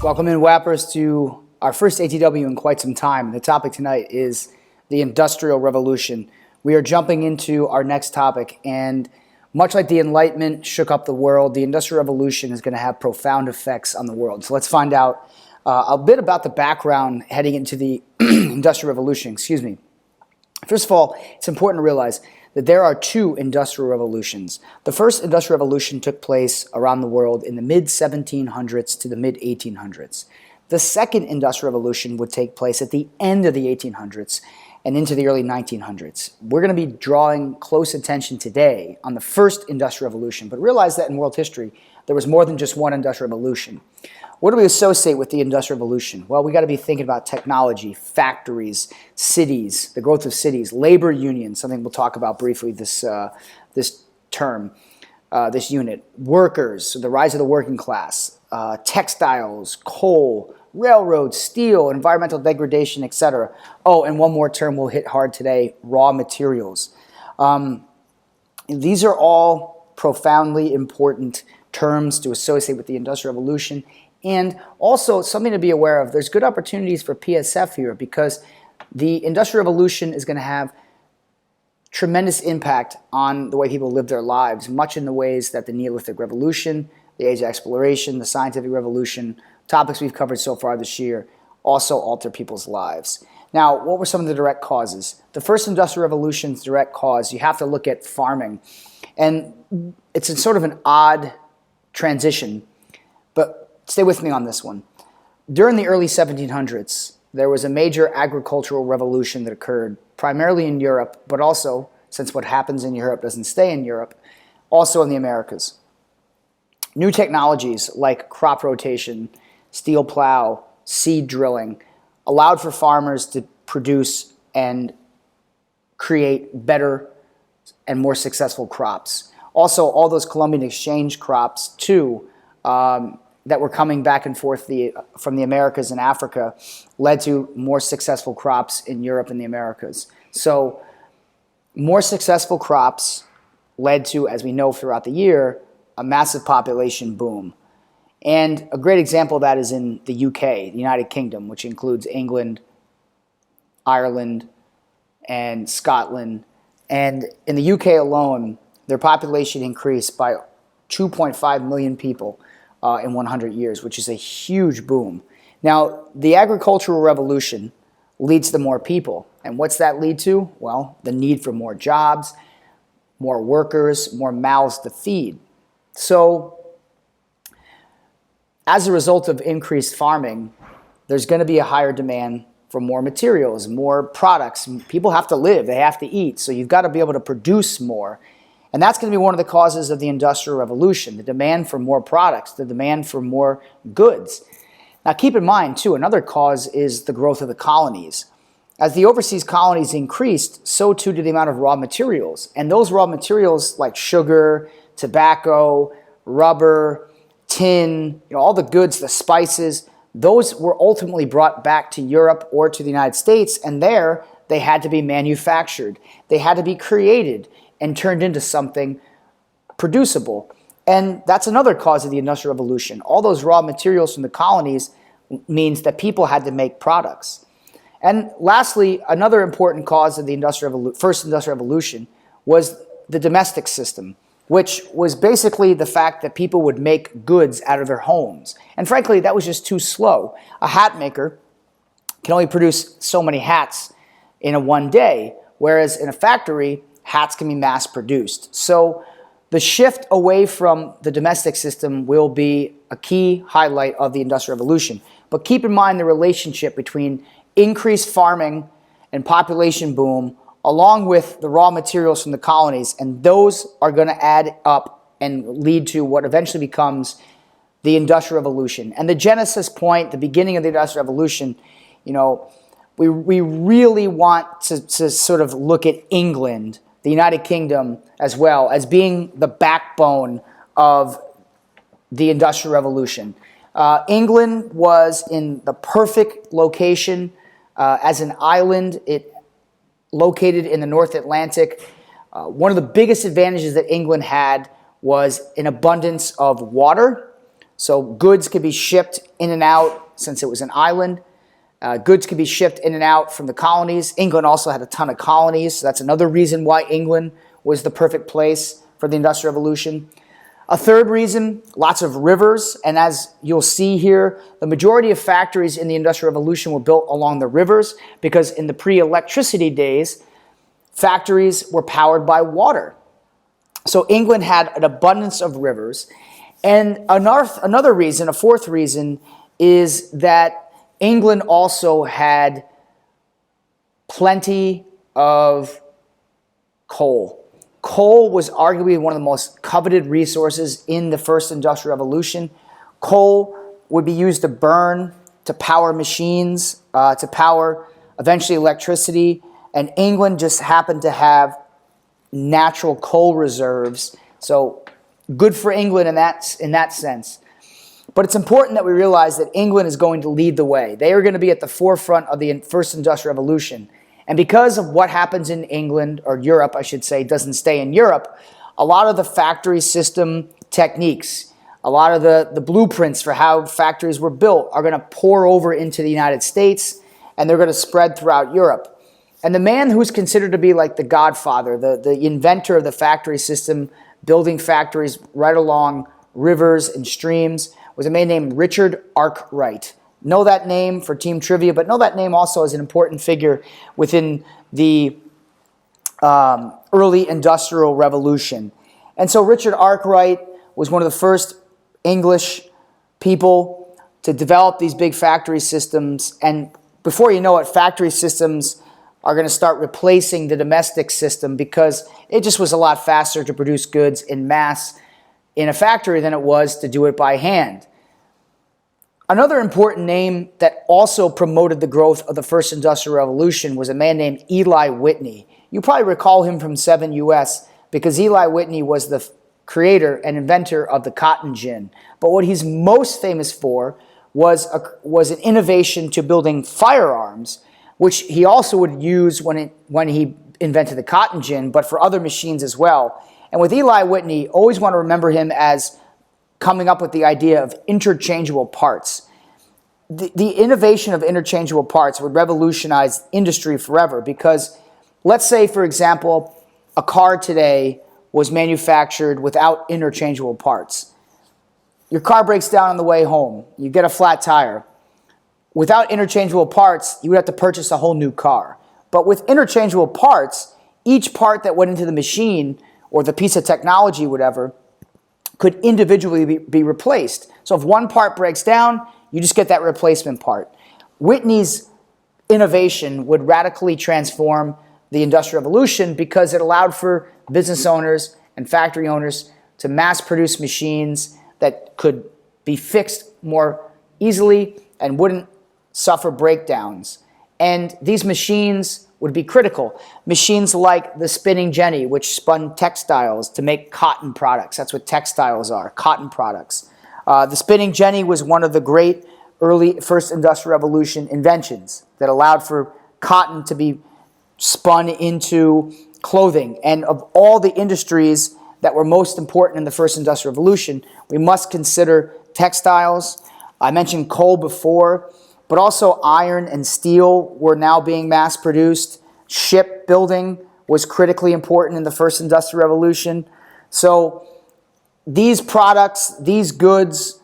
Welcome in, Whappers, to our first ATW in quite some time. The topic tonight is the Industrial Revolution. We are jumping into our next topic, and much like the Enlightenment shook up the world, the Industrial Revolution is going to have profound effects on the world. So let's find out a bit about the background heading into the Industrial Revolution. First of all, it's important to realize that there are two industrial revolutions. The first industrial revolution took place around the world in the mid-1700s to the mid-1800s. The second industrial revolution would take place at the end of the 1800s and into the early 1900s. We're going to be drawing close attention today on the first industrial revolution, but realize that in world history, there was more than just one industrial revolution. What do we associate with the Industrial Revolution? Well, we got to be thinking about technology, factories, cities, the growth of cities, labor unions, something we'll talk about briefly this unit, workers, so the rise of the working class, textiles, coal, railroads, steel, environmental degradation, etc. Oh, and one more term we'll hit hard today, raw materials. These are all profoundly important terms to associate with the Industrial Revolution. And also something to be aware of, there's good opportunities for PSF here because the Industrial Revolution is going to have tremendous impact on the way people live their lives, much in the ways that the Neolithic Revolution, the Age of Exploration, the Scientific Revolution, topics we've covered so far this year, also alter people's lives. Now, what were some of the direct causes? The first Industrial Revolution's direct cause, you have to look at farming. And it's a sort of an odd transition, but stay with me on this one. During the early 1700s, there was a major agricultural revolution that occurred primarily in Europe, but also, since what happens in Europe doesn't stay in Europe, also in the Americas. New technologies like crop rotation, steel plow, seed drilling allowed for farmers to produce and create better and more successful crops. Also, all those Columbian Exchange crops, too, that were coming back and forth from the Americas and Africa led to more successful crops in Europe and the Americas. So more successful crops led to, as we know throughout the year, a massive population boom. And a great example of that is in the UK, the United Kingdom, which includes England, Ireland, and Scotland. And in the UK alone, their population increased by 2.5 million people in 100 years, which is a huge boom. Now, the agricultural revolution leads to more people. And what's that lead to? Well, the need for more jobs, more workers, more mouths to feed. So, as a result of increased farming, there's going to be a higher demand for more materials, more products. People have to live, they have to eat, so you've got to be able to produce more. And that's going to be one of the causes of the Industrial Revolution, the demand for more products, the demand for more goods. Now keep in mind, too, another cause is the growth of the colonies. As the overseas colonies increased, so too did the amount of raw materials. And those raw materials like sugar, tobacco, rubber, tin, all the goods, the spices, those were ultimately brought back to Europe or to the United States, and there they had to be manufactured. They had to be created and turned into something producible. And that's another cause of the Industrial Revolution. All those raw materials from the colonies means that people had to make products. And lastly, another important cause of the first Industrial Revolution was the domestic system, which was basically the fact that people would make goods out of their homes. And frankly, that was just too slow. A hat maker can only produce so many hats in a one day, whereas in a factory, hats can be mass produced. So the shift away from the domestic system will be a key highlight of the Industrial Revolution. But keep in mind the relationship between increased farming and population boom along with the raw materials from the colonies, and those are going to add up and lead to what eventually becomes the Industrial Revolution. And the genesis point, the beginning of the Industrial Revolution, we really want to sort of look at England, the United Kingdom as well, as being the backbone of the Industrial Revolution. England was in the perfect location as an island. It located in the North Atlantic. One of the biggest advantages that England had was an abundance of water, So goods could be shipped in and out since it was an island. Goods could be shipped in and out from the colonies. England also had a ton of colonies, so that's another reason why England was the perfect place for the Industrial Revolution. A third reason, lots of rivers, and as you'll see here, the majority of factories in the Industrial Revolution were built along the rivers because in the pre-electricity days, factories were powered by water. So England had an abundance of rivers. And another reason, a fourth reason, is that England also had plenty of coal. Coal was arguably one of the most coveted resources in the first Industrial Revolution. Coal would be used to burn, to power machines, to power eventually electricity. And England just happened to have natural coal reserves. So good for England in that sense. But it's important that we realize that England is going to lead the way. They are going to be at the forefront of the first Industrial Revolution. And because of what happens in England, or Europe, I should say, doesn't stay in Europe, a lot of the factory system techniques, a lot of the blueprints for how factories were built are going to pour over into the United States, and they're going to spread throughout Europe. And the man who's considered to be like the godfather, the inventor of the factory system, building factories right along rivers and streams, was a man named Richard Arkwright. Know that name for team trivia, but know that name also as an important figure within the early Industrial Revolution. And so Richard Arkwright was one of the first English people to develop these big factory systems. And before you know it, factory systems are going to start replacing the domestic system because it just was a lot faster to produce goods in mass in a factory than it was to do it by hand. Another important name that also promoted the growth of the first Industrial Revolution was a man named Eli Whitney. You probably recall him from 7 US because Eli Whitney was the creator and inventor of the cotton gin. But what he's most famous for was an innovation to building firearms, which he also would use when he invented the cotton gin, but for other machines as well. And with Eli Whitney, always want to remember him as coming up with the idea of interchangeable parts. The innovation of interchangeable parts would revolutionize industry forever because let's say, for example, a car today was manufactured without interchangeable parts. Your car breaks down on the way home. You get a flat tire. Without interchangeable parts, you would have to purchase a whole new car. But with interchangeable parts, each part that went into the machine or the piece of technology, whatever, could individually be replaced. So if one part breaks down, you just get that replacement part. Whitney's innovation would radically transform the Industrial Revolution because it allowed for business owners and factory owners to mass produce machines that could be fixed more easily and wouldn't suffer breakdowns. And these machines would be critical. Machines like the spinning jenny, which spun textiles to make cotton products. That's what textiles are, cotton products. The spinning jenny was one of the great early first Industrial Revolution inventions that allowed for cotton to be spun into clothing. And of all the industries that were most important in the first Industrial Revolution, we must consider textiles. I mentioned coal before, but also iron and steel were now being mass produced. Shipbuilding was critically important in the first Industrial Revolution. So these products, these goods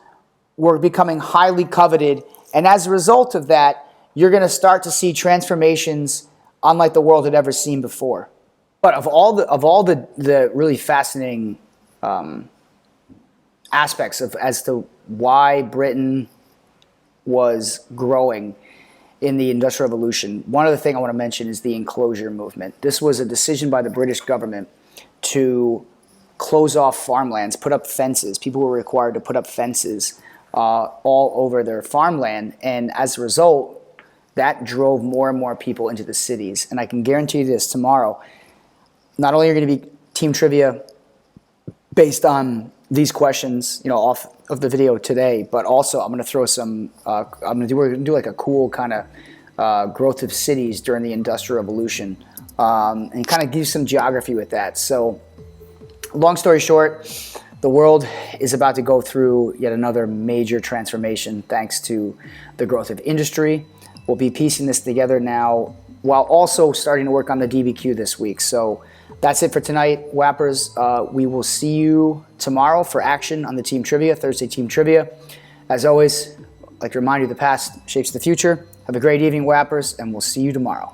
were becoming highly coveted. And as a result of that, you're going to start to see transformations unlike the world had ever seen before. But of all the really fascinating aspects as to why Britain was growing in the Industrial Revolution, one other thing I want to mention is the enclosure movement. This was a decision by the British government to close off farmlands, put up fences. People were required to put up fences all over their farmland, and as a result, that drove more and more people into the cities. And I can guarantee you this, tomorrow, not only are going to be team trivia based on these questions, off of the video today, but also I'm going to throw some. We're going to do like a cool kind of growth of cities during the Industrial Revolution, and kind of give you some geography with that. So, long story short, The world is about to go through yet another major transformation thanks to the growth of industry. We'll be piecing this together now while also starting to work on the DBQ this week. So that's it for tonight, Whappers. We will see you tomorrow for action on the Team Trivia, Thursday Team Trivia. As always, I'd like to remind you the past shapes the future. Have a great evening, Whappers, and we'll see you tomorrow.